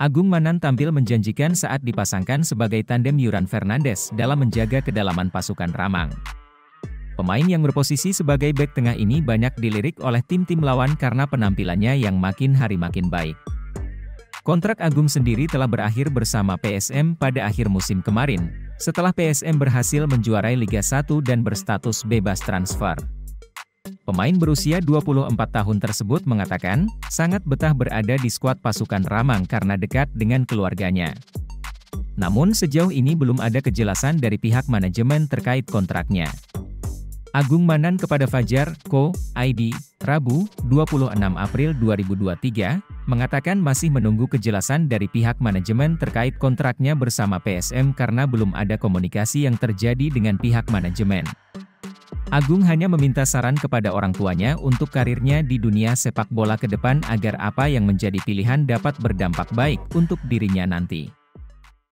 Agung Manan tampil menjanjikan saat dipasangkan sebagai tandem Yuran Fernandes dalam menjaga kedalaman pasukan Ramang. Pemain yang berposisi sebagai bek tengah ini banyak dilirik oleh tim-tim lawan karena penampilannya yang makin hari makin baik. Kontrak Agung sendiri telah berakhir bersama PSM pada akhir musim kemarin, setelah PSM berhasil menjuarai Liga 1 dan berstatus bebas transfer. Pemain berusia 24 tahun tersebut mengatakan, sangat betah berada di skuad pasukan Ramang karena dekat dengan keluarganya. Namun sejauh ini belum ada kejelasan dari pihak manajemen terkait kontraknya. Agung Manan kepada Fajar.co.id, Rabu, 26 April 2023, mengatakan masih menunggu kejelasan dari pihak manajemen terkait kontraknya bersama PSM karena belum ada komunikasi yang terjadi dengan pihak manajemen. Agung hanya meminta saran kepada orang tuanya untuk karirnya di dunia sepak bola ke depan agar apa yang menjadi pilihan dapat berdampak baik untuk dirinya nanti.